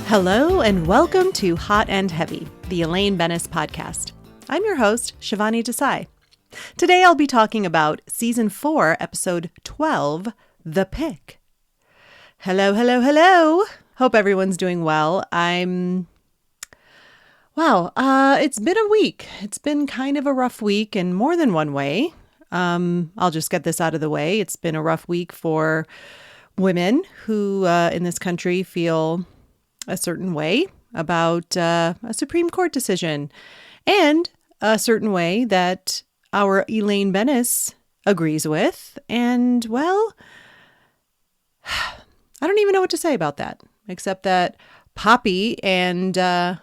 Hello and welcome to Hot and Heavy, the Elaine podcast. I'm your host, Shivani Desai. Today I'll be talking about Season 4, Episode 12, The Pick. Hello. Hope everyone's doing well. It's been a week. It's been kind of a rough week in more than one way. I'll just get this out of the way. It's been a rough week for women who in this country feel a certain way about a Supreme Court decision, and a certain way that our Elaine agrees with. And, well, I don't even know what to say about that, except that Poppy and, the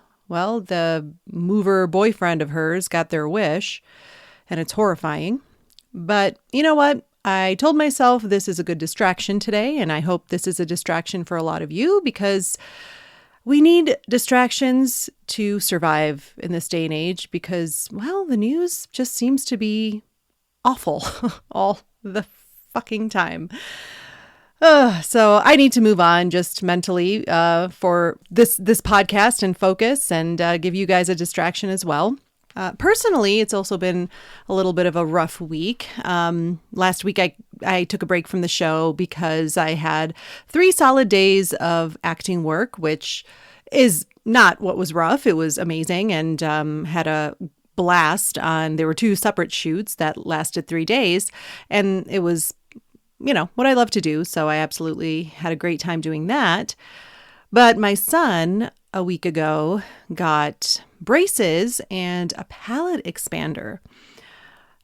mover boyfriend of hers got their wish, and it's horrifying. But you know what? I told myself this is a good distraction today, and I hope this is a distraction for a lot of you, because we need distractions to survive in this day and age because, well, the news just seems to be awful all the fucking time. So I need to move on just mentally for this podcast and focus and give you guys a distraction as well. Personally, it's also been a little bit of a rough week. Last week, I took a break from the show because I had 3 solid days of acting work, which is not what was rough. It was amazing, and had a blast there were 2 separate shoots that lasted 3 days, and it was, what I love to do. So I absolutely had a great time doing that. But my son a week ago got braces and a palate expander.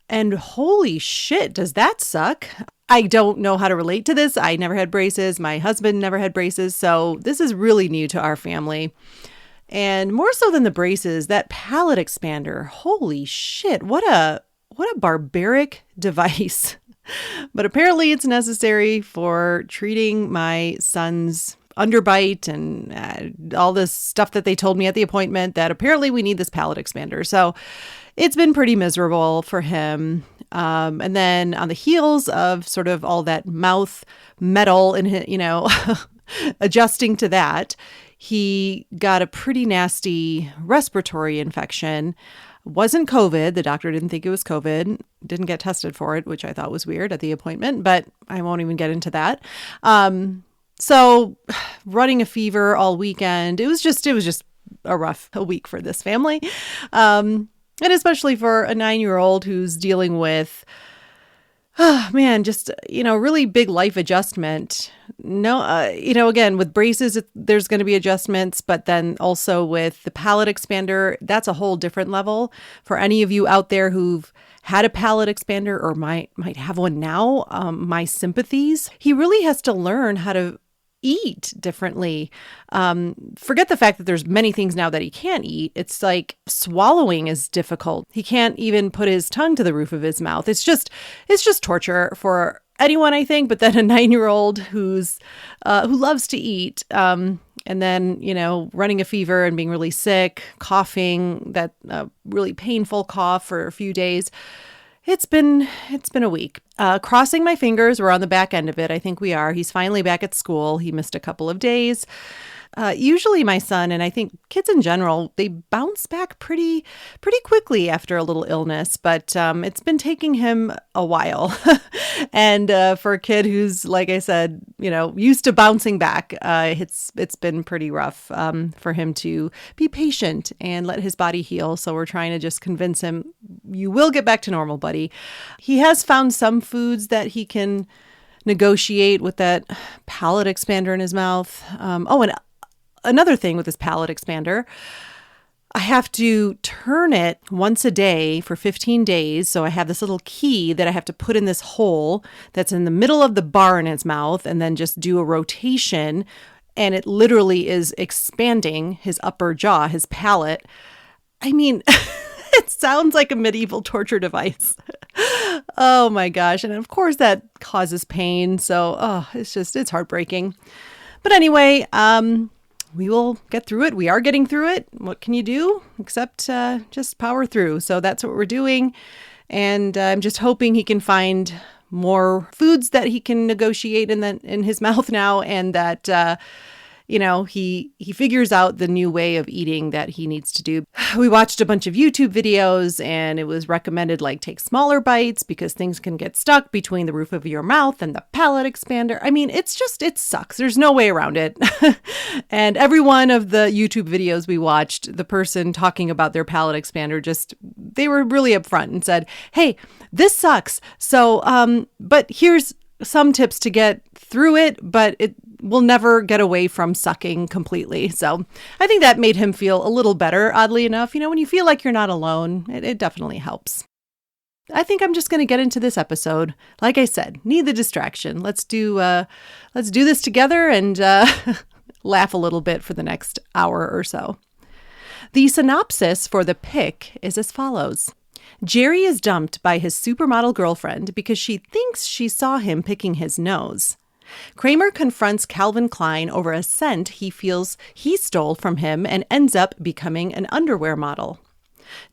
And holy shit, does that suck? I don't know how to relate to this. I never had braces. My husband never had braces. So this is really new to our family. And more so than the braces, that palate expander, holy shit, what a barbaric device. But apparently it's necessary for treating my son's underbite and all this stuff that they told me at the appointment, that apparently we need this palate expander. So it's been pretty miserable for him. And then on the heels of sort of all that mouth metal and, adjusting to that, he got a pretty nasty respiratory infection. Wasn't COVID. The doctor didn't think it was COVID. Didn't get tested for it, which I thought was weird at the appointment, but I won't even get into that. So running a fever all weekend, it was just a rough week for this family. And especially for a 9-year-old who's dealing with, really big life adjustment. Again, with braces, there's going to be adjustments, but then also with the palate expander, that's a whole different level. For any of you out there who've had a palate expander or might have one now, my sympathies. He really has to learn how to eat differently. Forget the fact that there's many things now that he can't eat. It's like swallowing is difficult. He can't even put his tongue to the roof of his mouth. It's just torture for anyone, I think. But then a 9-year-old who loves to eat, and then, running a fever and being really sick, coughing, that really painful cough for a few days. It's been a week. Crossing my fingers, we're on the back end of it. I think we are. He's finally back at school. He missed a couple of days. Usually my son, and I think kids in general, they bounce back pretty quickly after a little illness, but it's been taking him a while. And for a kid who's, like I said, used to bouncing back, it's been pretty rough for him to be patient and let his body heal. So we're trying to just convince him, you will get back to normal, buddy. He has found some foods that he can negotiate with that palate expander in his mouth. And another thing with this palate expander, I have to turn it once a day for 15 days. So I have this little key that I have to put in this hole that's in the middle of the bar in his mouth, and then just do a rotation. And it literally is expanding his upper jaw, his palate. I mean, it sounds like a medieval torture device. Oh my gosh. And of course that causes pain. So, it's heartbreaking. But anyway, we will get through it. We are getting through it. What can you do except just power through? So that's what we're doing. And I'm just hoping he can find more foods that he can negotiate in his mouth now, and that he figures out the new way of eating that he needs to do. We watched a bunch of YouTube videos, and it was recommended like take smaller bites because things can get stuck between the roof of your mouth and the palate expander. I mean, it sucks. There's no way around it. And every one of the YouTube videos we watched, the person talking about their palate expander, they were really upfront and said, hey, this sucks. So, but here's some tips to get through it, but it will never get away from sucking completely. So I think that made him feel a little better, oddly enough. When you feel like you're not alone, it definitely helps. I think I'm just going to get into this episode. Like I said, need the distraction. Let's do this together and laugh a little bit for the next hour or so. The synopsis for the pick is as follows. Jerry is dumped by his supermodel girlfriend because she thinks she saw him picking his nose. Kramer confronts Calvin Klein over a scent he feels he stole from him and ends up becoming an underwear model.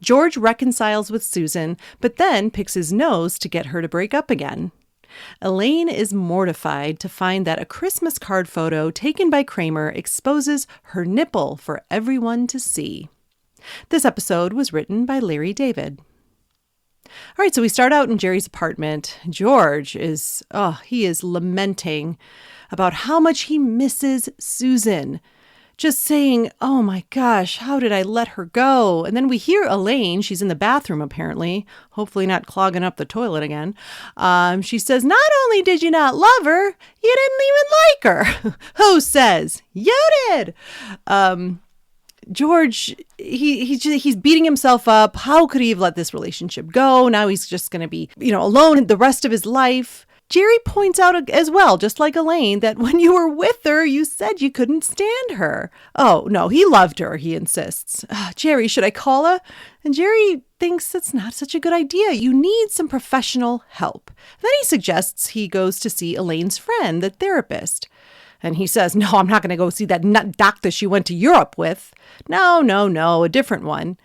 George reconciles with Susan, but then picks his nose to get her to break up again. Elaine is mortified to find that a Christmas card photo taken by Kramer exposes her nipple for everyone to see. This episode was written by Larry David. All right, so we start out in Jerry's apartment. George is lamenting about how much he misses Susan. Just saying, oh my gosh, how did I let her go? And then we hear Elaine, she's in the bathroom apparently, hopefully not clogging up the toilet again. She says, not only did you not love her, you didn't even like her. Who says? You did. George, he's beating himself up. How could he have let this relationship go? Now he's just going to be, alone the rest of his life. Jerry points out as well, just like Elaine, that when you were with her, you said you couldn't stand her. Oh, no, he loved her, he insists. Jerry, should I call her? And Jerry thinks that's not such a good idea. You need some professional help. Then he suggests he goes to see Elaine's friend, the therapist. And he says, no, I'm not going to go see that nut doctor she went to Europe with. No, a different one.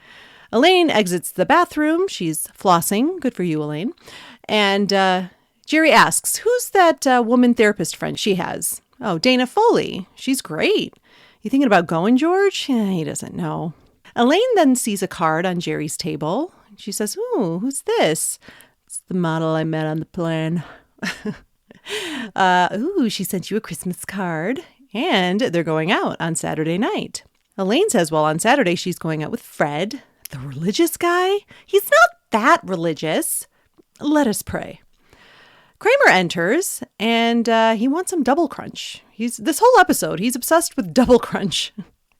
Elaine exits the bathroom. She's flossing. Good for you, Elaine. And Jerry asks, who's that woman therapist friend she has? Oh, Dana Foley. She's great. You thinking about going, George? He doesn't know. Elaine then sees a card on Jerry's table. She says, ooh, who's this? It's the model I met on the plane. She sent you a Christmas card, and they're going out on Saturday night. Elaine says, well, on Saturday she's going out with Fred, the religious guy. He's not that religious. Let us pray. Kramer enters, and he wants some double crunch. This whole episode, he's obsessed with double crunch.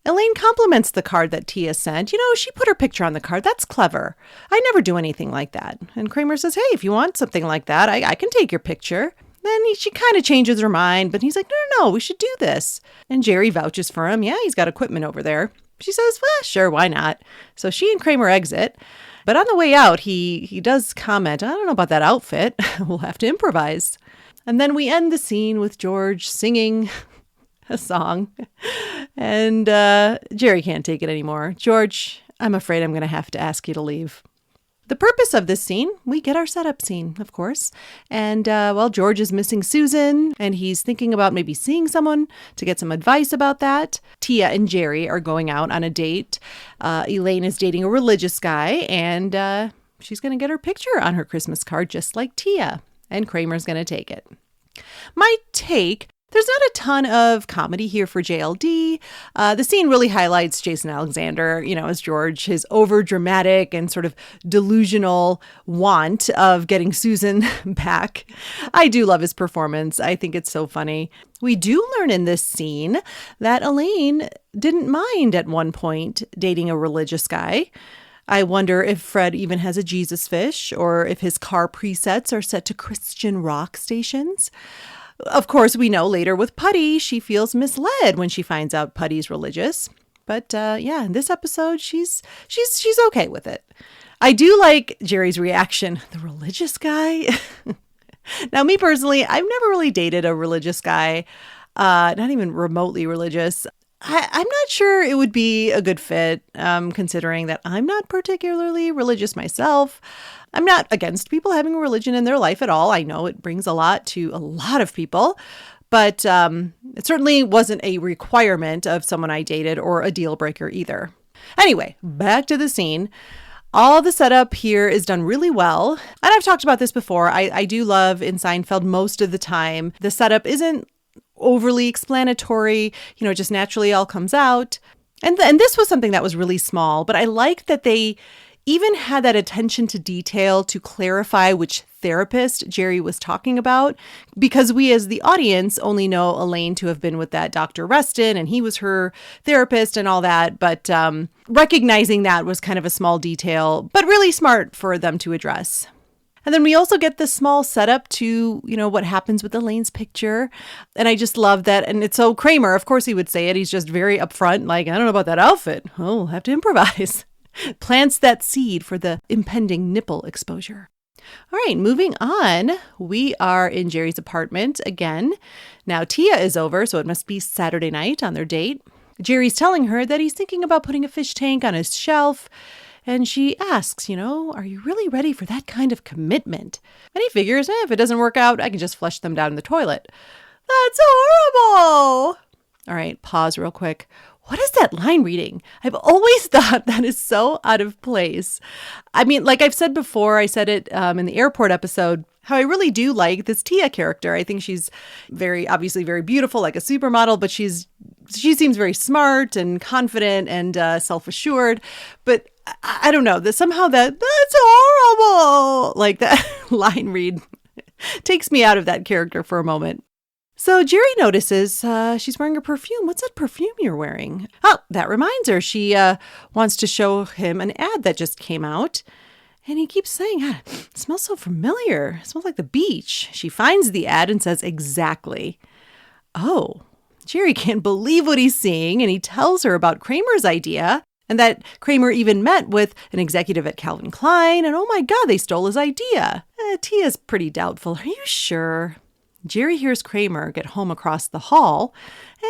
Elaine compliments the card that Tia sent. She put her picture on the card. That's clever. I never do anything like that. And Kramer says, hey, if you want something like that, I can take your picture. Then she kind of changes her mind, but he's like, no, we should do this. And Jerry vouches for him. Yeah, he's got equipment over there. She says, well, sure, why not? So she and Kramer exit. But on the way out, he does comment, I don't know about that outfit. We'll have to improvise. And then we end the scene with George singing a song. And Jerry can't take it anymore. George, I'm afraid I'm going to have to ask you to leave. The purpose of this scene, we get our setup scene, of course. And, George is missing Susan, and he's thinking about maybe seeing someone to get some advice about that. Tia and Jerry are going out on a date. Elaine is dating a religious guy, and she's going to get her picture on her Christmas card, just like Tia. And Kramer's going to take it. My take... There's not a ton of comedy here for JLD. The scene really highlights Jason Alexander, as George, his over-dramatic and sort of delusional want of getting Susan back. I do love his performance. I think it's so funny. We do learn in this scene that Elaine didn't mind at one point dating a religious guy. I wonder if Fred even has a Jesus fish or if his car presets are set to Christian rock stations. Of course, we know later with Putty, she feels misled when she finds out Putty's religious. But in this episode, she's okay with it. I do like Jerry's reaction. The religious guy? Now, me personally, I've never really dated a religious guy, not even remotely religious. I'm not sure it would be a good fit, considering that I'm not particularly religious myself. I'm not against people having religion in their life at all. I know it brings a lot to a lot of people, but it's It certainly wasn't a requirement of someone I dated or a deal breaker either. Anyway, back to the scene. All the setup here is done really well. And I've talked about this before. I do love in Seinfeld most of the time. The setup isn't overly explanatory, it just naturally all comes out. And this was something that was really small, but I like that they even had that attention to detail to clarify which therapist Jerry was talking about, because we as the audience only know Elaine to have been with that Dr. Reston and he was her therapist and all that. But recognizing that was kind of a small detail, but really smart for them to address. And then we also get the small setup to, what happens with Elaine's picture. And I just love that. And it's so Kramer, of course he would say it. He's just very upfront, like, I don't know about that outfit. Oh, we'll have to improvise. Plants that seed for the impending nipple exposure. All right, moving on. We are in Jerry's apartment again. Now Tia is over, so it must be Saturday night on their date. Jerry's telling her that he's thinking about putting a fish tank on his shelf. And she asks, are you really ready for that kind of commitment? And he figures, if it doesn't work out, I can just flush them down the toilet. That's horrible. All right, pause real quick. What is that line reading? I've always thought that is so out of place. I mean, like I've said before, I said it in the airport episode, how I really do like this Tia character. I think she's obviously very beautiful, like a supermodel, but she seems very smart and confident and self-assured. But I don't know, that's horrible. Like that line read takes me out of that character for a moment. So Jerry notices she's wearing a perfume. What's that perfume you're wearing? Oh, that reminds her. She wants to show him an ad that just came out. And he keeps saying, it smells so familiar. It smells like the beach. She finds the ad and says, exactly. Oh, Jerry can't believe what he's seeing. And he tells her about Kramer's idea and that Kramer even met with an executive at Calvin Klein. And oh my God, they stole his idea. Tia's pretty doubtful. Are you sure? Jerry hears Kramer get home across the hall.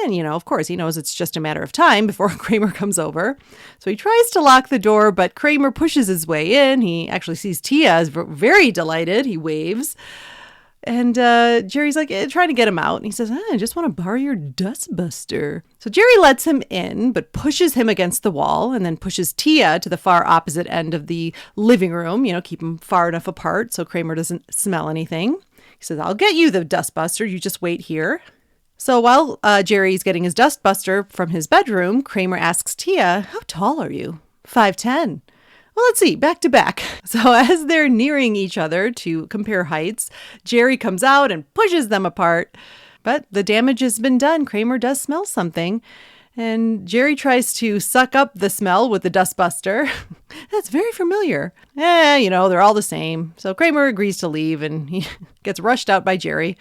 And, of course, he knows it's just a matter of time before Kramer comes over. So he tries to lock the door, but Kramer pushes his way in. He actually sees Tia is very delighted. He waves. And Jerry's like trying to get him out. And he says, I just want to borrow your dustbuster. So Jerry lets him in, but pushes him against the wall and then pushes Tia to the far opposite end of the living room, keep them far enough apart so Kramer doesn't smell anything. He says, I'll get you the dustbuster. You just wait here. So while Jerry's getting his dustbuster from his bedroom, Kramer asks Tia, how tall are you? 5'10". Well, let's see, back to back. So as they're nearing each other to compare heights, Jerry comes out and pushes them apart. But the damage has been done. Kramer does smell something. And Jerry tries to suck up the smell with the dustbuster. That's very familiar. They're all the same. So Kramer agrees to leave and he gets rushed out by Jerry.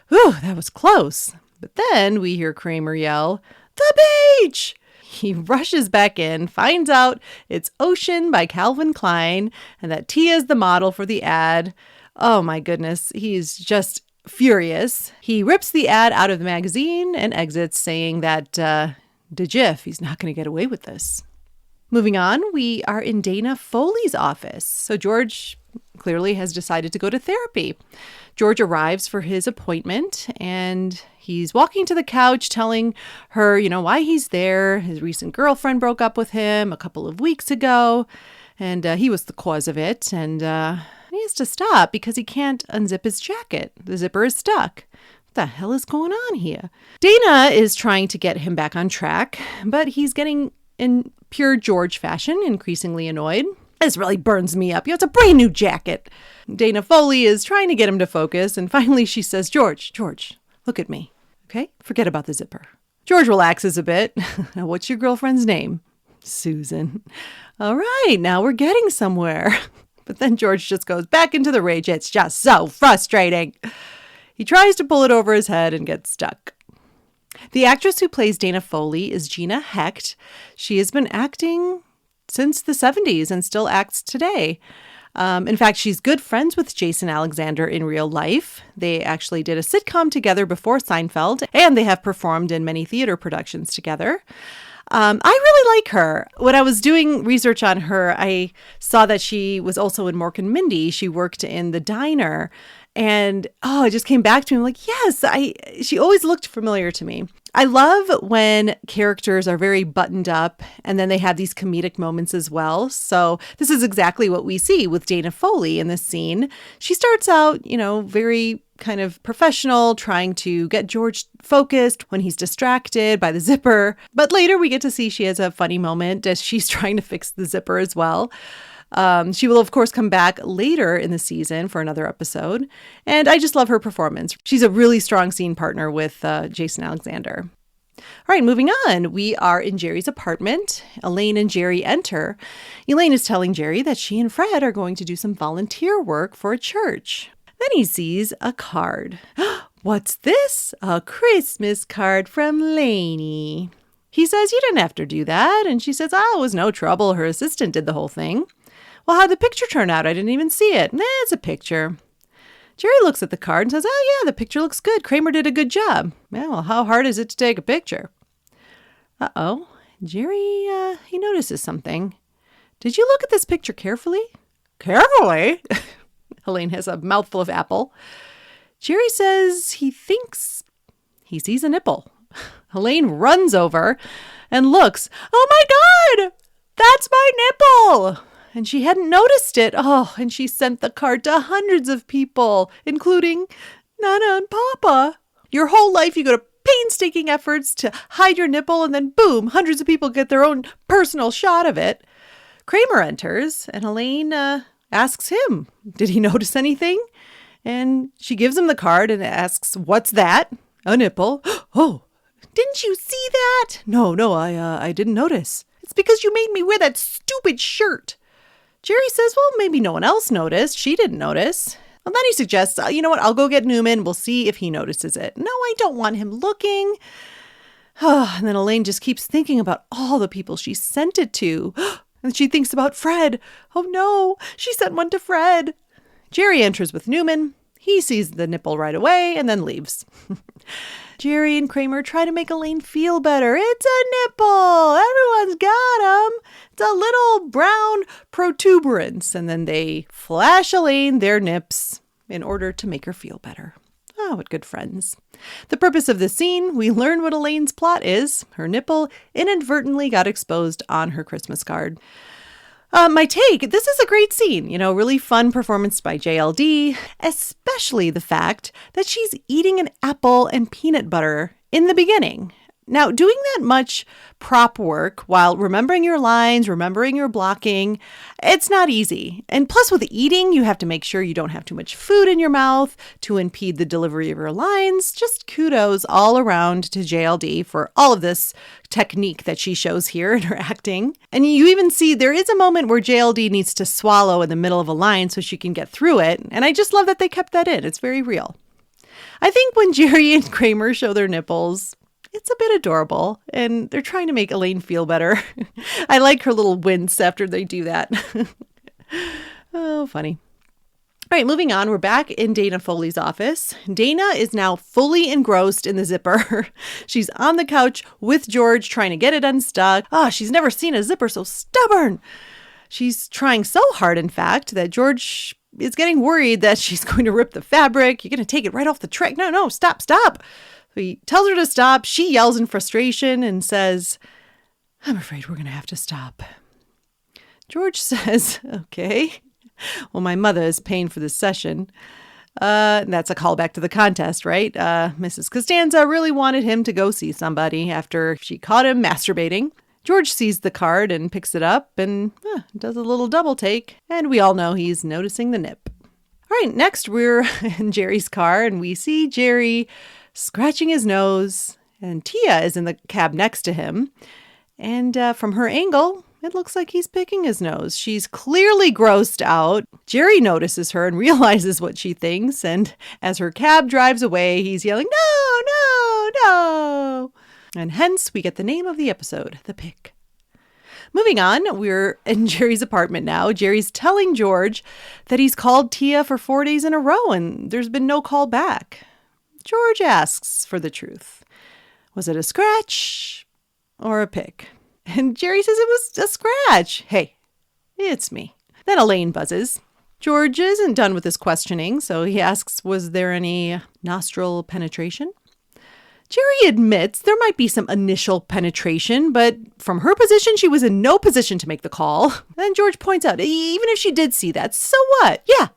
Whew, that was close. But then we hear Kramer yell, the beach! He rushes back in, finds out it's Ocean by Calvin Klein and that Tia's the model for the ad. Oh my goodness, he's just furious. He rips the ad out of the magazine and exits saying that DeJiff, he's not going to get away with this. Moving on, we are in Dana Foley's office. So George clearly has decided to go to therapy. George arrives for his appointment and he's walking to the couch telling her, why he's there. His recent girlfriend broke up with him a couple of weeks ago and he was the cause of it. And he has to stop because he can't unzip his jacket. The zipper is stuck. What the hell is going on here? Dana is trying to get him back on track, but he's getting, in pure George fashion, increasingly annoyed. This really burns me up. It's a brand new jacket. Dana Foley is trying to get him to focus, and finally she says, George, look at me. Okay? Forget about the zipper. George relaxes a bit. Now, what's your girlfriend's name? Susan. All right, now we're getting somewhere. But then George just goes back into the rage. It's just so frustrating. He tries to pull it over his head and gets stuck. The actress who plays Dana Foley is Gina Hecht. She has been acting since the 70s and still acts today. In fact, she's good friends with Jason Alexander in real life. They actually did a sitcom together before Seinfeld, and they have performed in many theater productions together. I really like her. When I was doing research on her, I saw that she was also in Mork and Mindy. She worked in the diner. And it just came back to me. I'm like, yes, she always looked familiar to me. I love when characters are very buttoned up and then they have these comedic moments as well. So this is exactly what we see with Dana Foley in this scene. She starts out, very kind of professional, trying to get George focused when he's distracted by the zipper. But later we get to see she has a funny moment as she's trying to fix the zipper as well. She will, of course, come back later in the season for another episode. And I just love her performance. She's a really strong scene partner with Jason Alexander. All right, moving on. We are in Jerry's apartment. Elaine and Jerry enter. Elaine is telling Jerry that she and Fred are going to do some volunteer work for a church. Then he sees a card. What's this? A Christmas card from Lainey. He says, you didn't have to do that. And she says, it was no trouble. Her assistant did the whole thing. Well, how'd the picture turn out? I didn't even see it. It's a picture. Jerry looks at the card and says, oh, yeah, the picture looks good. Kramer did a good job. Well, how hard is it to take a picture? Uh-oh. Jerry, he notices something. Did you look at this picture carefully? Carefully? Elaine has a mouthful of apple. Jerry says he thinks he sees a nipple. Elaine runs over and looks. Oh, my God! That's my nipple! And she hadn't noticed it. And she sent the card to hundreds of people, including Nana and Papa. Your whole life you go to painstaking efforts to hide your nipple, and then boom, hundreds of people get their own personal shot of it. Kramer enters, and Elaine asks him, did he notice anything? And she gives him the card and asks, what's that? A nipple. Oh, didn't you see that? No, I didn't notice. It's because you made me wear that stupid shirt. Jerry says, well, maybe no one else noticed. She didn't notice. Well, then he suggests, you know what? I'll go get Newman. We'll see if he notices it. No, I don't want him looking. And then Elaine just keeps thinking about all the people she sent it to. And she thinks about Fred. Oh, no, she sent one to Fred. Jerry enters with Newman. He sees the nipple right away and then leaves. Jerry and Kramer try to make Elaine feel better. It's a nipple. Everyone's got them. It's a little brown protuberance. And then they flash Elaine their nips in order to make her feel better. Oh, what good friends. The purpose of the scene, we learn what Elaine's plot is. Her nipple inadvertently got exposed on her Christmas card. My take, this is a great scene, really fun performance by JLD, especially the fact that she's eating an apple and peanut butter in the beginning. Now, doing that much prop work while remembering your lines, remembering your blocking, it's not easy. And plus with eating, you have to make sure you don't have too much food in your mouth to impede the delivery of your lines. Just kudos all around to JLD for all of this technique that she shows here in her acting. And you even see there is a moment where JLD needs to swallow in the middle of a line so she can get through it. And I just love that they kept that in. It's very real. I think when Jerry and Kramer show their nipples, it's a bit adorable, and they're trying to make Elaine feel better. I like her little wince after they do that. Oh, funny. All right, moving on. We're back in Dana Foley's office. Dana is now fully engrossed in the zipper. She's on the couch with George trying to get it unstuck. She's never seen a zipper so stubborn. She's trying so hard, in fact, that George is getting worried that she's going to rip the fabric. You're going to take it right off the track. No, stop. He tells her to stop. She yells in frustration and says, I'm afraid we're going to have to stop. George says, okay. Well, my mother is paying for this session. That's a callback to the contest, right? Mrs. Costanza really wanted him to go see somebody after she caught him masturbating. George sees the card and picks it up and does a little double take. And we all know he's noticing the nip. All right, next we're in Jerry's car and we see Jerry scratching his nose, and Tia is in the cab next to him. And from her angle, it looks like he's picking his nose. She's clearly grossed out. Jerry notices her and realizes what she thinks. And as her cab drives away, he's yelling, no. And hence we get the name of the episode, The Pick. Moving on, we're in Jerry's apartment now. Jerry's telling George that he's called Tia for 4 days in a row and there's been no call back. George asks for the truth. Was it a scratch or a pick? And Jerry says it was a scratch. Hey, it's me. Then Elaine buzzes. George isn't done with his questioning, so he asks, was there any nostril penetration? Jerry admits there might be some initial penetration, but from her position, she was in no position to make the call. Then George points out, even if she did see that, so what? Yeah,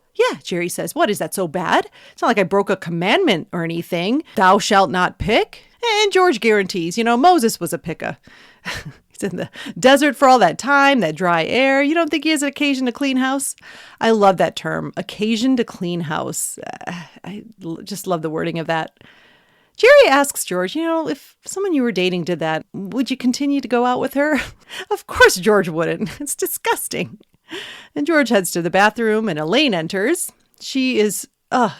Jerry says. What, is that so bad? It's not like I broke a commandment or anything. Thou shalt not pick. And George guarantees, Moses was a picker. He's in the desert for all that time, that dry air. You don't think he has an occasion to clean house? I love that term, occasion to clean house. I just love the wording of that. Jerry asks George, if someone you were dating did that, would you continue to go out with her? Of course George wouldn't. It's disgusting. And George heads to the bathroom and Elaine enters. She is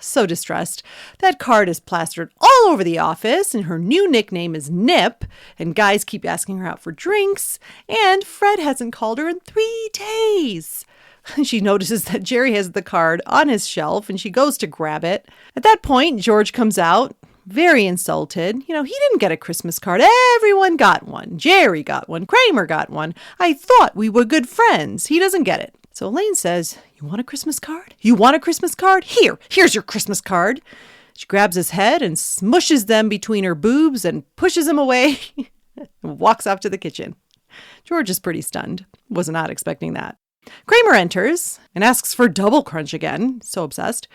so distressed. That card is plastered all over the office and her new nickname is Nip. And guys keep asking her out for drinks. And Fred hasn't called her in 3 days. She notices that Jerry has the card on his shelf and she goes to grab it. At that point, George comes out. Very insulted. He didn't get a Christmas card. Everyone got one. Jerry got one. Kramer got one. I thought we were good friends. He doesn't get it. So Elaine says, you want a Christmas card? You want a Christmas card? Here's your Christmas card. She grabs his head and smushes them between her boobs and pushes him away and walks off to the kitchen. George is pretty stunned. Was not expecting that. Kramer enters and asks for double crunch again. So obsessed.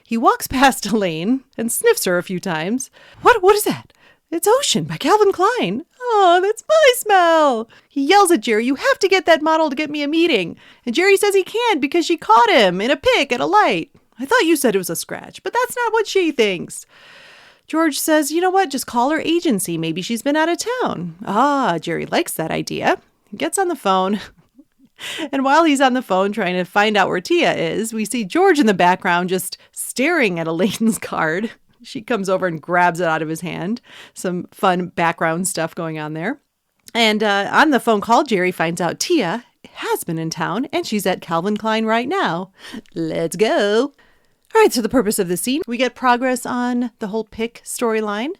He walks past Elaine and sniffs her a few times. What is that? It's Ocean by Calvin Klein. Oh, that's my smell. He yells at Jerry, you have to get that model to get me a meeting. And Jerry says he can't because she caught him in a pic at a light. I thought you said it was a scratch, but that's not what she thinks. George says, you know what? Just call her agency. Maybe she's been out of town. Jerry likes that idea. He gets on the phone. And while he's on the phone trying to find out where Tia is, we see George in the background just staring at Elaine's card. She comes over and grabs it out of his hand. Some fun background stuff going on there. And on the phone call, Jerry finds out Tia has been in town and she's at Calvin Klein right now. Let's go. All right, so the purpose of the scene, we get progress on the whole pick storyline.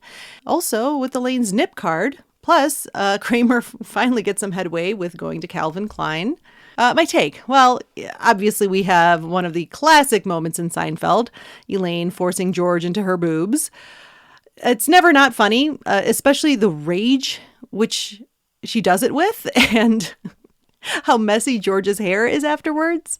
Also with Elaine's nip card. Plus, Kramer finally gets some headway with going to Calvin Klein. My take. Well, obviously we have one of the classic moments in Seinfeld, Elaine forcing George into her boobs. It's never not funny, especially the rage which she does it with and how messy George's hair is afterwards.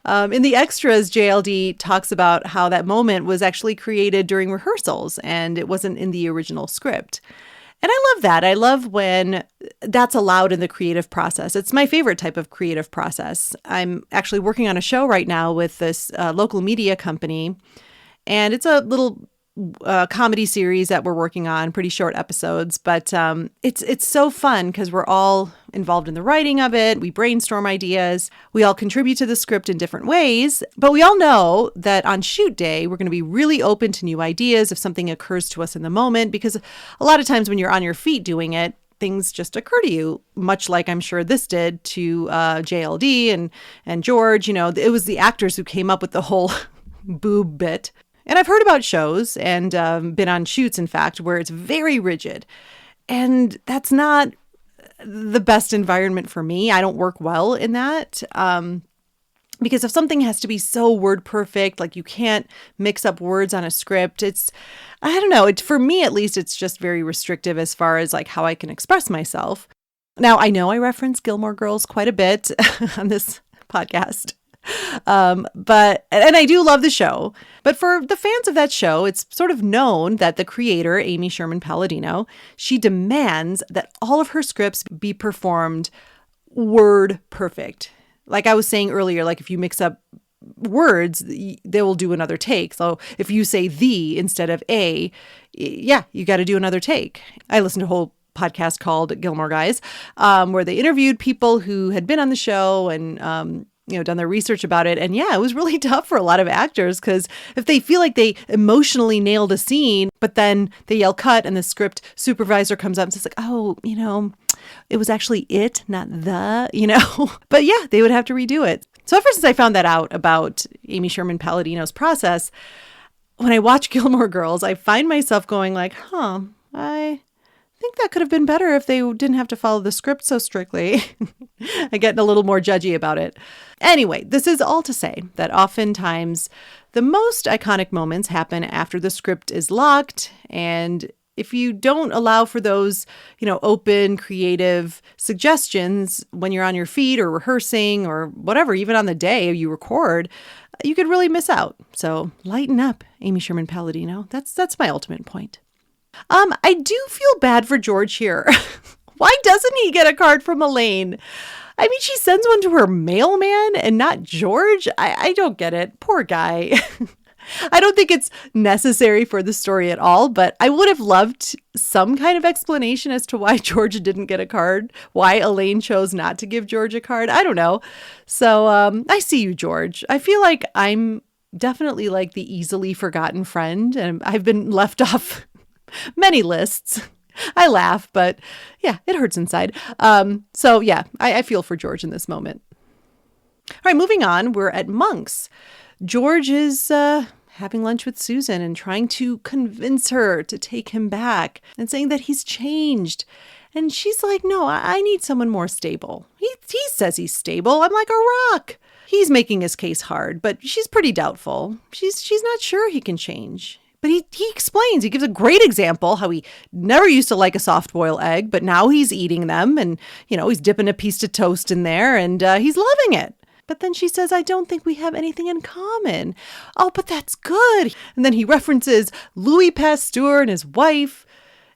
In the extras, JLD talks about how that moment was actually created during rehearsals and it wasn't in the original script. And I love that. I love when that's allowed in the creative process. It's my favorite type of creative process. I'm actually working on a show right now with this local media company, and it's a little comedy series that we're working on, pretty short episodes, but it's so fun because we're all involved in the writing of it. We brainstorm ideas. We all contribute to the script in different ways, but we all know that on shoot day, we're going to be really open to new ideas if something occurs to us in the moment, because a lot of times when you're on your feet doing it, things just occur to you, much like I'm sure this did to JLD and George. It was the actors who came up with the whole boob bit. And I've heard about shows and been on shoots, in fact, where it's very rigid. And that's not the best environment for me. I don't work well in that. Because if something has to be so word perfect, like you can't mix up words on a script, I don't know. For me, at least, it's just very restrictive as far as like how I can express myself. Now, I know I reference Gilmore Girls quite a bit on this podcast. But I do love the show, but for the fans of that show, it's sort of known that the creator, Amy Sherman Palladino, she demands that all of her scripts be performed word perfect. Like I was saying earlier, like if you mix up words, they will do another take. So if you say the instead of a, you got to do another take. I listened to a whole podcast called Gilmore Guys, where they interviewed people who had been on the show and, done their research about it. And it was really tough for a lot of actors because if they feel like they emotionally nailed a scene, but then they yell cut and the script supervisor comes up and says like, it was actually it, not the, but they would have to redo it. So ever since I found that out about Amy Sherman Palladino's process, when I watch Gilmore Girls, I find myself going like, I think that could have been better if they didn't have to follow the script so strictly. I get a little more judgy about it. Anyway, this is all to say that oftentimes the most iconic moments happen after the script is locked, and if you don't allow for those, open, creative suggestions when you're on your feet or rehearsing or whatever, even on the day you record, you could really miss out. So lighten up, Amy Sherman Palladino. That's my ultimate point. I do feel bad for George here. Why doesn't he get a card from Elaine? I mean, she sends one to her mailman and not George. I don't get it. Poor guy. I don't think it's necessary for the story at all, but I would have loved some kind of explanation as to why George didn't get a card, why Elaine chose not to give George a card. I don't know. So I see you, George. I feel like I'm definitely like the easily forgotten friend, and I've been left off many lists. I laugh, but yeah, it hurts inside. So yeah, I feel for George in this moment. All right, moving on. We're at Monk's. George is having lunch with Susan and trying to convince her to take him back and saying that he's changed. And she's like, no, I need someone more stable. He says he's stable. I'm like a rock. He's making his case hard, but she's pretty doubtful. She's not sure he can change. But he explains, he gives a great example how he never used to like a soft-boiled egg, but now he's eating them and, he's dipping a piece of toast in there and he's loving it. But then she says, I don't think we have anything in common. Oh, but that's good. And then he references Louis Pasteur and his wife.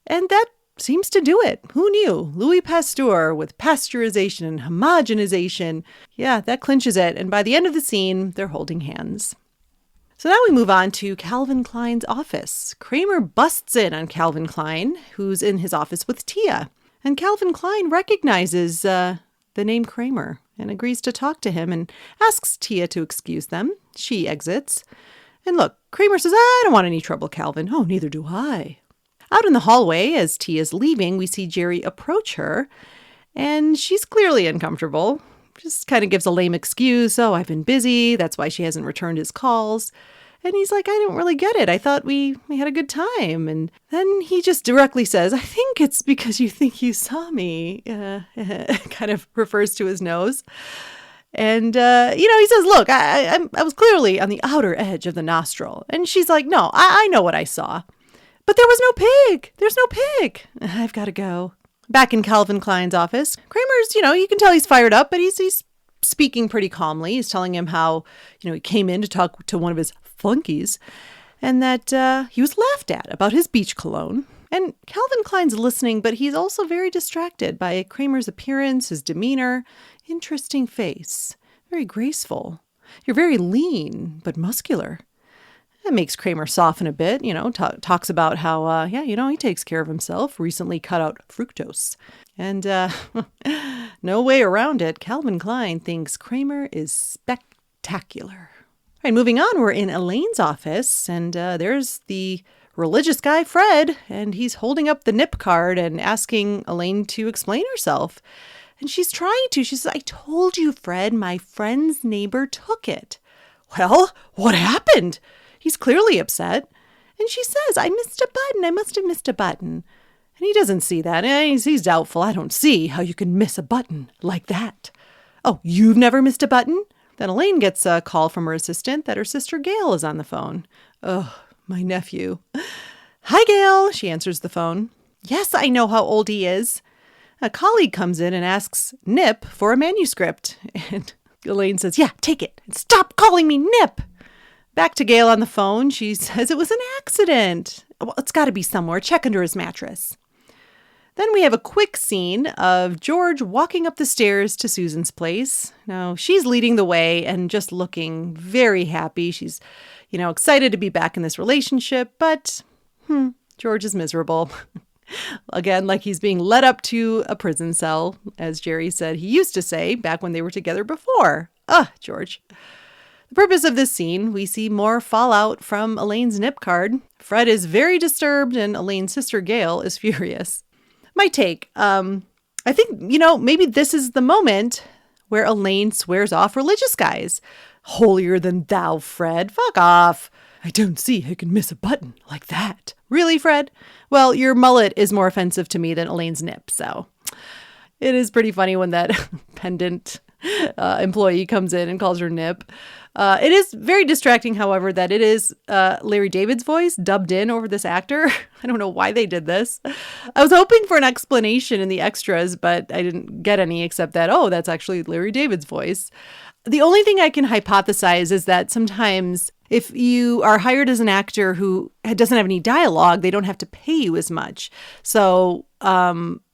And that seems to do it. Who knew? Louis Pasteur with pasteurization and homogenization. Yeah, that clinches it. And by the end of the scene, they're holding hands. So now we move on to Calvin Klein's office. Kramer busts in on Calvin Klein, who's in his office with Tia. And Calvin Klein recognizes the name Kramer and agrees to talk to him and asks Tia to excuse them. She exits. And look, Kramer says, I don't want any trouble, Calvin. Oh, neither do I. Out in the hallway, as Tia's leaving, we see Jerry approach her. And she's clearly uncomfortable. Just kind of gives a lame excuse. Oh, I've been busy. That's why she hasn't returned his calls. And he's like, I don't really get it. I thought we had a good time. And then he just directly says, I think it's because you think you saw me. Kind of refers to his nose. And, he says, look, I was clearly on the outer edge of the nostril. And she's like, no, I know what I saw. But there was no pig. There's no pig. I've got to go. Back in Calvin Klein's office, Kramer's, you can tell he's fired up, but he's speaking pretty calmly. He's telling him how, he came in to talk to one of his flunkies and that he was laughed at about his beach cologne. And Calvin Klein's listening, but he's also very distracted by Kramer's appearance, his demeanor, interesting face, very graceful. You're very lean, but muscular. That makes Kramer soften a bit, talks about how, he takes care of himself, recently cut out fructose. And no way around it, Calvin Klein thinks Kramer is spectacular. All right, moving on, we're in Elaine's office, and there's the religious guy, Fred, and he's holding up the nip card and asking Elaine to explain herself. And she's trying to. She says, I told you, Fred, my friend's neighbor took it. Well, what happened? He's clearly upset. And she says, I missed a button. I must have missed a button. And he doesn't see that. He's doubtful. I don't see how you can miss a button like that. Oh, you've never missed a button? Then Elaine gets a call from her assistant that her sister Gail is on the phone. Oh, my nephew. Hi, Gail. She answers the phone. Yes, I know how old he is. A colleague comes in and asks Nip for a manuscript. And Elaine says, yeah, take it. And stop calling me Nip. Back to Gail on the phone. She says it was an accident. Well, it's got to be somewhere. Check under his mattress. Then we have a quick scene of George walking up the stairs to Susan's place. Now, she's leading the way and just looking very happy. She's, excited to be back in this relationship, but George is miserable. Again, like he's being led up to a prison cell, as Jerry said he used to say back when they were together before. George. The purpose of this scene, we see more fallout from Elaine's nip card. Fred is very disturbed and Elaine's sister Gail is furious. My take, I think, maybe this is the moment where Elaine swears off religious guys. Holier than thou, Fred. Fuck off. I don't see I can miss a button like that. Really, Fred? Well, your mullet is more offensive to me than Elaine's nip, so it is pretty funny when that pendant employee comes in and calls her nip. It is very distracting, however, that it is Larry David's voice dubbed in over this actor. I don't know why they did this. I was hoping for an explanation in the extras, but I didn't get any except that, oh, that's actually Larry David's voice. The only thing I can hypothesize is that sometimes if you are hired as an actor who doesn't have any dialogue, they don't have to pay you as much. So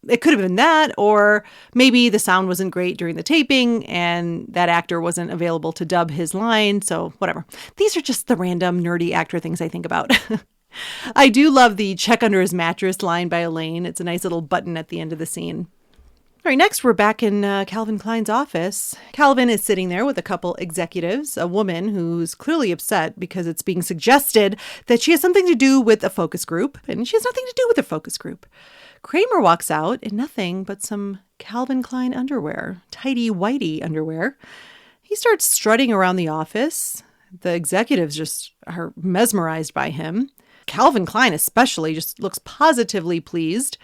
it could have been that, or maybe the sound wasn't great during the taping and that actor wasn't available to dub his line. So whatever. These are just the random nerdy actor things I think about. I do love the check under his mattress line by Elaine. It's a nice little button at the end of the scene. All right, next we're back in Calvin Klein's office. Calvin is sitting there with a couple executives, a woman who's clearly upset because it's being suggested that she has something to do with a focus group, and she has nothing to do with a focus group. Kramer walks out in nothing but some Calvin Klein underwear, tighty-whitey underwear. He starts strutting around the office. The executives just are mesmerized by him. Calvin Klein especially just looks positively pleased.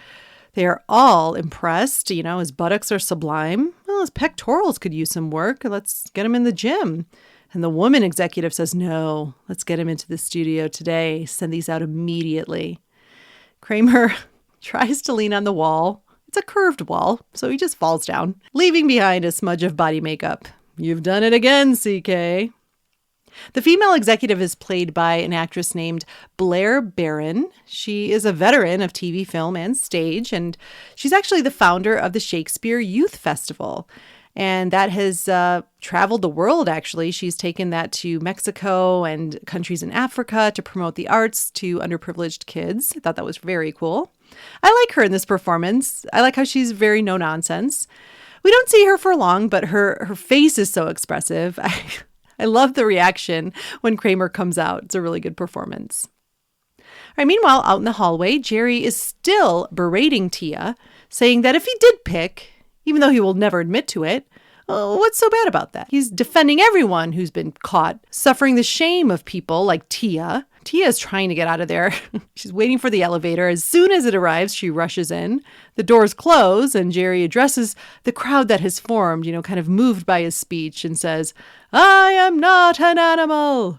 They are all impressed. You know, his buttocks are sublime. Well, his pectorals could use some work. Let's get him in the gym. And the woman executive says, no, let's get him into the studio today. Send these out immediately. Kramer tries to lean on the wall. It's a curved wall, so he just falls down, leaving behind a smudge of body makeup. You've done it again, CK. The female executive is played by an actress named Blair Barron. She is a veteran of TV, film, and stage, and she's actually the founder of the Shakespeare Youth Festival. And that has traveled the world, actually. She's taken that to Mexico and countries in Africa to promote the arts to underprivileged kids. I thought that was very cool. I like her in this performance. I like how she's very no-nonsense. We don't see her for long, but her face is so expressive. I love the reaction when Kramer comes out. It's a really good performance. All right, meanwhile, out in the hallway, Jerry is still berating Tia, saying that if he did pick, even though he will never admit to it, what's so bad about that? He's defending everyone who's been caught suffering the shame of people like Tia. Tia is trying to get out of there. She's waiting for the elevator. As soon as it arrives, she rushes in. The doors close, and Jerry addresses the crowd that has formed, kind of moved by his speech, and says, I am not an animal.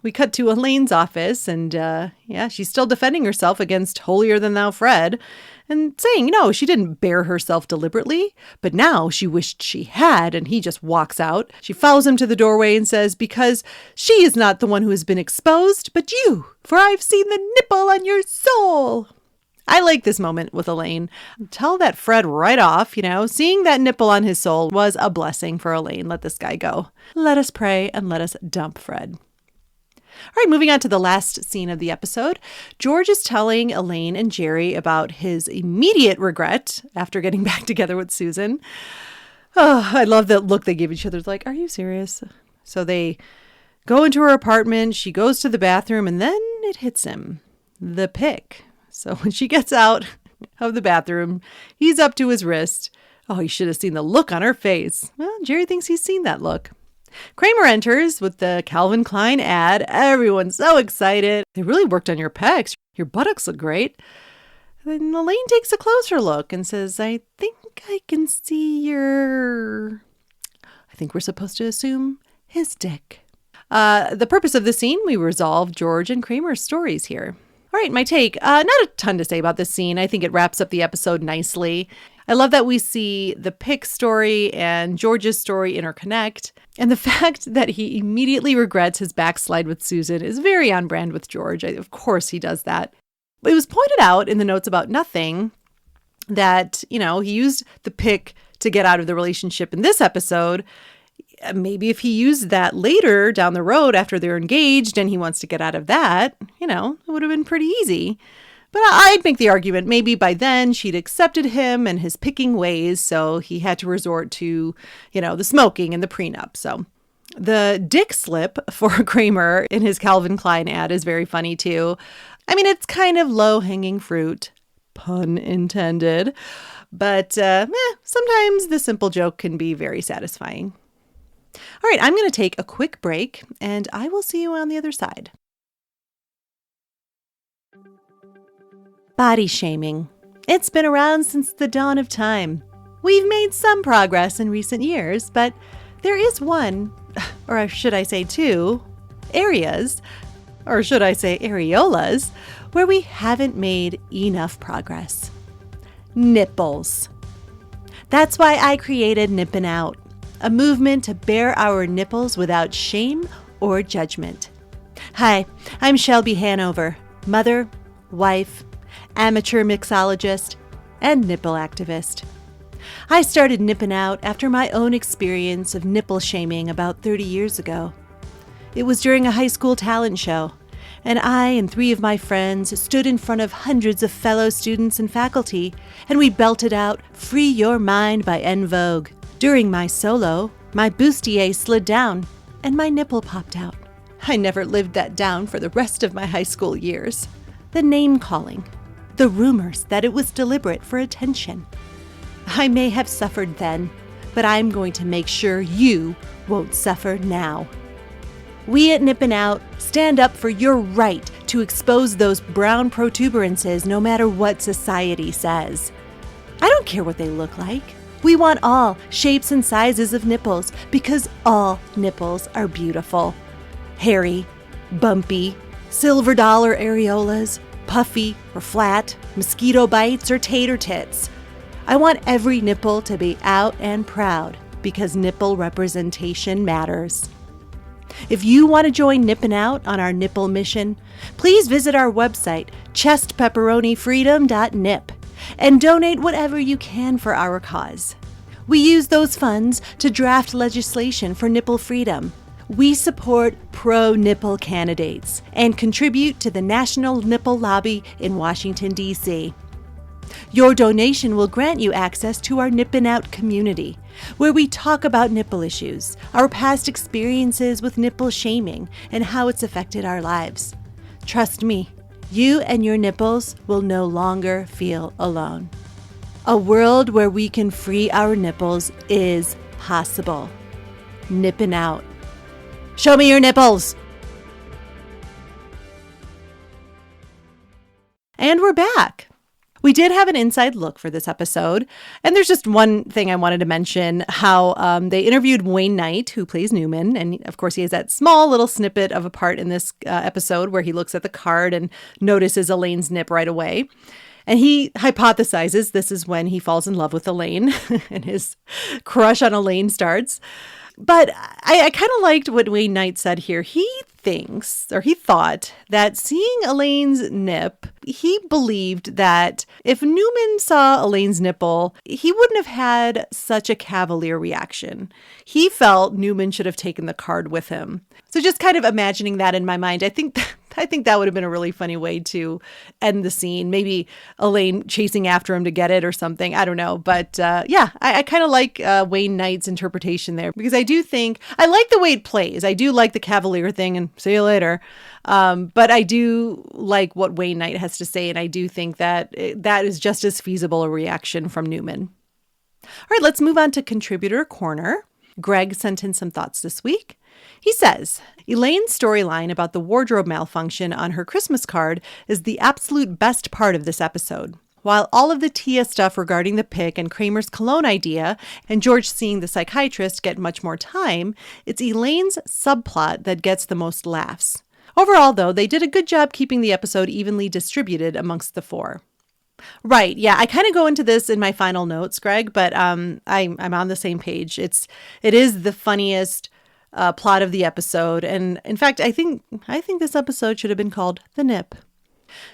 We cut to Elaine's office, and she's still defending herself against holier-than-thou Fred, and saying, she didn't bare herself deliberately, but now she wished she had, and he just walks out. She follows him to the doorway and says, because she is not the one who has been exposed, but you, for I've seen the nipple on your soul. I like this moment with Elaine. Tell that Fred right off, seeing that nipple on his soul was a blessing for Elaine. Let this guy go. Let us pray and let us dump Fred. All right, moving on to the last scene of the episode. George is telling Elaine and Jerry about his immediate regret after getting back together with Susan. Oh, I love that look they give each other. It's like, are you serious? So they go into her apartment. She goes to the bathroom, and then it hits him. The pick. So when she gets out of the bathroom, he's up to his wrist. Oh, you should have seen the look on her face. Well, Jerry thinks he's seen that look. Kramer enters with the Calvin Klein ad. Everyone's so excited. They really worked on your pecs. Your buttocks look great. Then Elaine takes a closer look and says, I think I can see your... I think we're supposed to assume his dick. The purpose of the scene, we resolve George and Kramer's stories here. All right, my take. Not a ton to say about this scene. I think it wraps up the episode nicely. I love that we see the Pick story and George's story interconnect. And the fact that he immediately regrets his backslide with Susan is very on brand with George. Of course he does that. But it was pointed out in the notes about nothing that, he used the Pick to get out of the relationship in this episode. Maybe if he used that later down the road after they're engaged and he wants to get out of that, it would have been pretty easy. But I'd make the argument maybe by then she'd accepted him and his picking ways, so he had to resort to, the smoking and the prenup. So the dick slip for Kramer in his Calvin Klein ad is very funny too. I mean, it's kind of low-hanging fruit, pun intended, but sometimes the simple joke can be very satisfying. All right, I'm going to take a quick break, and I will see you on the other side. Body shaming. It's been around since the dawn of time. We've made some progress in recent years, but there is one, or should I say two, areas, or should I say areolas, where we haven't made enough progress. Nipples. That's why I created Nippin' Out, a movement to bare our nipples without shame or judgment. Hi, I'm Shelby Hanover, mother, wife, amateur mixologist, and nipple activist. I started Nippin' Out after my own experience of nipple shaming about 30 years ago. It was during a high school talent show, and I and 3 of my friends stood in front of hundreds of fellow students and faculty, and we belted out Free Your Mind by En Vogue. During my solo, my bustier slid down, and my nipple popped out. I never lived that down for the rest of my high school years. The name-calling, the rumors that it was deliberate for attention. I may have suffered then, but I'm going to make sure you won't suffer now. We at Nippin' Out stand up for your right to expose those brown protuberances no matter what society says. I don't care what they look like. We want all shapes and sizes of nipples because all nipples are beautiful. Hairy, bumpy, silver dollar areolas, puffy or flat, mosquito bites or tater tits. I want every nipple to be out and proud because nipple representation matters. If you want to join Nippin' Out on our nipple mission, please visit our website, chestpepperonifreedom.nip, and donate whatever you can for our cause. We use those funds to draft legislation for nipple freedom. We support pro-nipple candidates and contribute to the National Nipple Lobby in Washington, D.C. Your donation will grant you access to our Nippin' Out community, where we talk about nipple issues, our past experiences with nipple shaming, and how it's affected our lives. Trust me, you and your nipples will no longer feel alone. A world where we can free our nipples is possible. Nippin' Out. Show me your nipples! And we're back. We did have an inside look for this episode, and there's just one thing I wanted to mention, how they interviewed Wayne Knight, who plays Newman, and of course he has that small little snippet of a part in this episode where he looks at the card and notices Elaine's nip right away. And he hypothesizes this is when he falls in love with Elaine and his crush on Elaine starts. But I kind of liked what Wayne Knight said here. He thought that seeing Elaine's nip, he believed that if Newman saw Elaine's nipple, he wouldn't have had such a cavalier reaction. He felt Newman should have taken the card with him. So just kind of imagining that in my mind, I think that would have been a really funny way to end the scene. Maybe Elaine chasing after him to get it or something. I don't know. But I kind of like Wayne Knight's interpretation there because I do think I like the way it plays. I do like the cavalier thing and see you later. But I do like what Wayne Knight has to say. And I do think that that is just as feasible a reaction from Newman. All right, let's move on to Contributor Corner. Greg sent in some thoughts this week. He says, Elaine's storyline about the wardrobe malfunction on her Christmas card is the absolute best part of this episode. While all of the Tia stuff regarding the pic and Kramer's cologne idea and George seeing the psychiatrist get much more time, it's Elaine's subplot that gets the most laughs. Overall, though, they did a good job keeping the episode evenly distributed amongst the 4. Right. Yeah. I kind of go into this in my final notes, Greg, but I'm on the same page. It is the funniest plot of the episode. And in fact, I think this episode should have been called The Nip.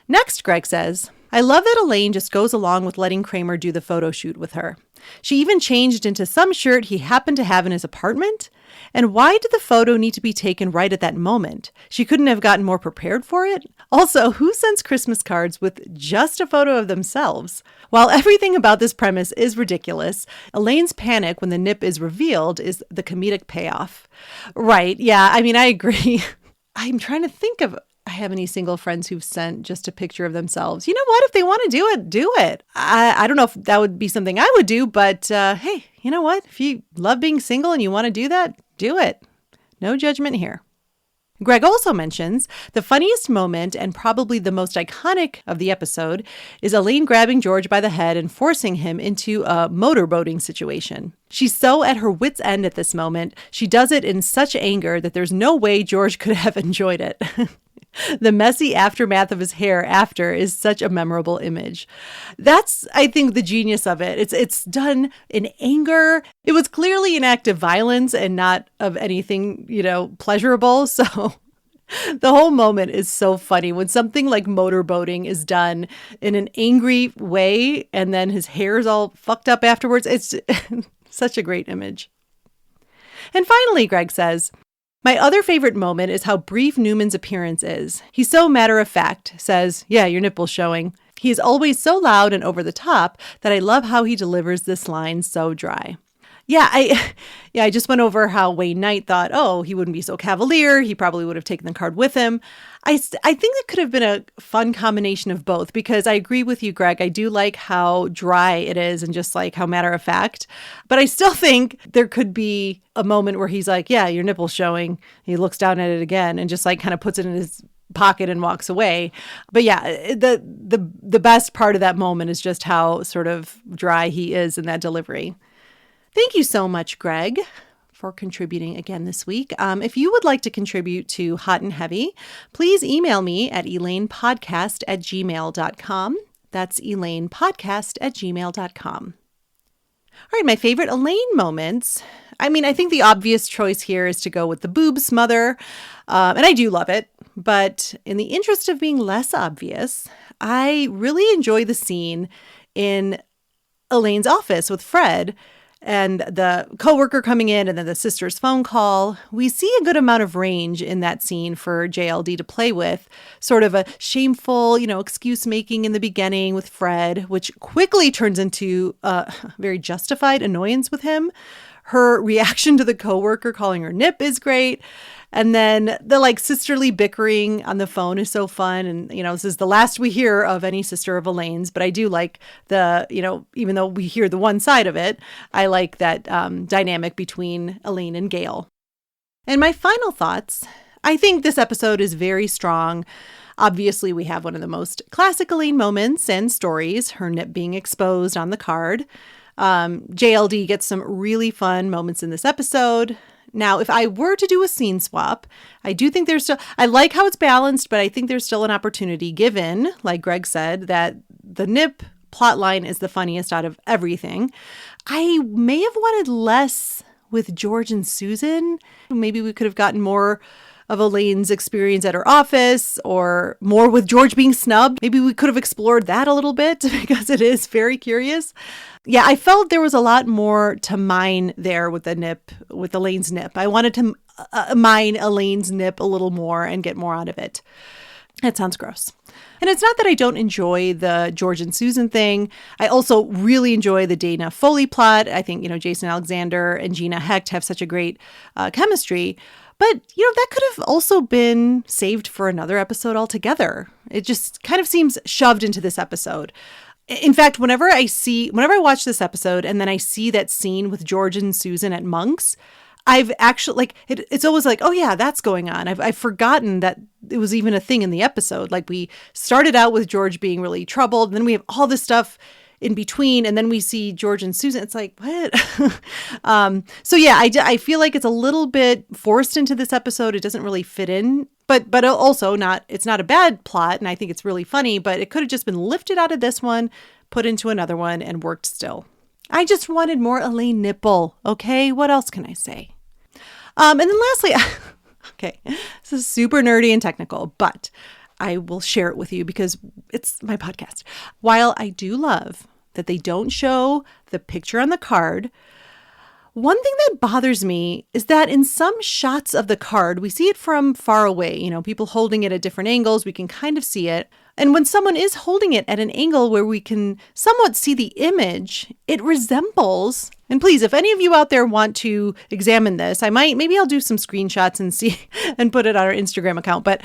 Next, Greg says, I love that Elaine just goes along with letting Kramer do the photo shoot with her. She even changed into some shirt he happened to have in his apartment. And why did the photo need to be taken right at that moment? She couldn't have gotten more prepared for it? Also, who sends Christmas cards with just a photo of themselves? While everything about this premise is ridiculous, Elaine's panic when the nip is revealed is the comedic payoff. Right, yeah, I mean, I agree. I'm trying to think of I have any single friends who've sent just a picture of themselves. You know what? If they want to do it, do it. I don't know if that would be something I would do, but hey, you know what? If you love being single and you want to do that, do it. No judgment here. Greg also mentions the funniest moment and probably the most iconic of the episode is Elaine grabbing George by the head and forcing him into a motorboating situation. She's so at her wit's end at this moment. She does it in such anger that there's no way George could have enjoyed it. The messy aftermath of his hair after is such a memorable image. That's, I think, the genius of it. It's done in anger. It was clearly an act of violence and not of anything, pleasurable. So the whole moment is so funny when something like motorboating is done in an angry way and then his hair is all fucked up afterwards. It's such a great image. And finally, Greg says, my other favorite moment is how brief Newman's appearance is. He's so matter-of-fact, says, yeah, your nipple's showing. He is always so loud and over the top that I love how he delivers this line so dry. I just went over how Wayne Knight thought, he wouldn't be so cavalier. He probably would have taken the card with him. I think it could have been a fun combination of both because I agree with you, Greg. I do like how dry it is and just like how matter of fact. But I still think there could be a moment where he's like, yeah, your nipple's showing. He looks down at it again and just like kind of puts it in his pocket and walks away. But yeah, the best part of that moment is just how sort of dry he is in that delivery. Thank you so much, Greg, for contributing again this week. If you would like to contribute to Hot and Heavy, please email me at elainepodcast@gmail.com. That's elainepodcast@gmail.com. All right, my favorite Elaine moments. I think the obvious choice here is to go with the boob smother, and I do love it. But in the interest of being less obvious, I really enjoy the scene in Elaine's office with Fred and the coworker coming in and then the sister's phone call. We see a good amount of range in that scene for JLD to play with, sort of a shameful, excuse making in the beginning with Fred, which quickly turns into a very justified annoyance with him. Her reaction to the coworker calling her nip is great. And then the sisterly bickering on the phone is so fun. And, this is the last we hear of any sister of Elaine's, but I do like even though we hear the one side of it, I like that dynamic between Elaine and Gail. And my final thoughts, I think this episode is very strong. Obviously, we have one of the most classic Elaine moments and stories, her nip being exposed on the card. JLD gets some really fun moments in this episode. Now, if I were to do a scene swap, I do think I like how it's balanced, but I think there's still an opportunity given, like Greg said, that the nip plotline is the funniest out of everything. I may have wanted less with George and Susan. Maybe we could have gotten more of Elaine's experience at her office or more with George being snubbed. Maybe we could have explored that a little bit because it is very curious. Yeah, I felt there was a lot more to mine there with Elaine's nip. I wanted to mine Elaine's nip a little more and get more out of it. That sounds gross. And it's not that I don't enjoy the George and Susan thing. I also really enjoy the Dana Foley plot. I think, Jason Alexander and Gina Hecht have such a great chemistry. But, that could have also been saved for another episode altogether. It just kind of seems shoved into this episode. In fact, whenever I watch this episode and then I see that scene with George and Susan at Monk's, I've actually it's always like, oh yeah, that's going on. I've forgotten that it was even a thing in the episode. Like we started out with George being really troubled, and then we have all this stuff in between, and then we see George and Susan. It's like, what? So yeah, I feel like it's a little bit forced into this episode. It doesn't really fit in, but also it's not a bad plot, and I think it's really funny, but it could have just been lifted out of this one, put into another one, and worked still. I just wanted more Elaine nipple. Okay, what else can I say? And then lastly, okay, this is super nerdy and technical, but I will share it with you because it's my podcast. While I do love that they don't show the picture on the card, one thing that bothers me is that in some shots of the card, we see it from far away, people holding it at different angles. We can kind of see it. And when someone is holding it at an angle where we can somewhat see the image, it resembles, and please, if any of you out there want to examine this, maybe I'll do some screenshots and see and put it on our Instagram account. But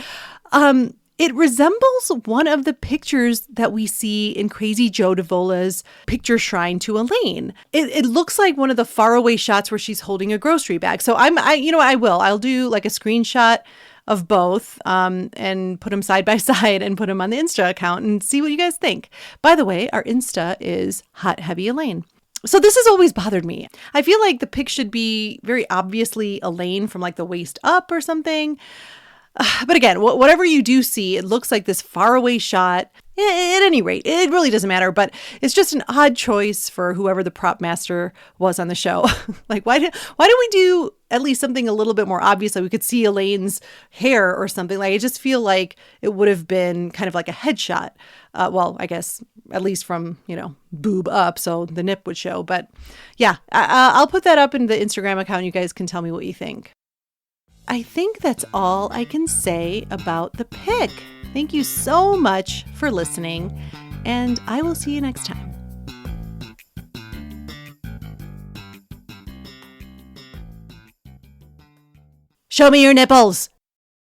it resembles one of the pictures that we see in Crazy Joe Davola's picture shrine to Elaine. It looks like one of the faraway shots where she's holding a grocery bag. So I'll do like a screenshot of both and put them side by side and put them on the Insta account and see what you guys think. By the way, our Insta is Hot Heavy Elaine. So this has always bothered me. I feel like the pic should be very obviously Elaine from like the waist up or something. But again, whatever you do see, it looks like this faraway shot. At any rate, it really doesn't matter, but it's just an odd choice for whoever the prop master was on the show. Like, why don't we do at least something a little bit more obvious so we could see Elaine's hair or something? Like, I just feel like it would have been kind of like a headshot. Well, I guess at least from, boob up, so the nip would show. But yeah, I'll put that up in the Instagram account. You guys can tell me what you think. I think that's all I can say about the pic. Thank you so much for listening, and I will see you next time. Show me your nipples.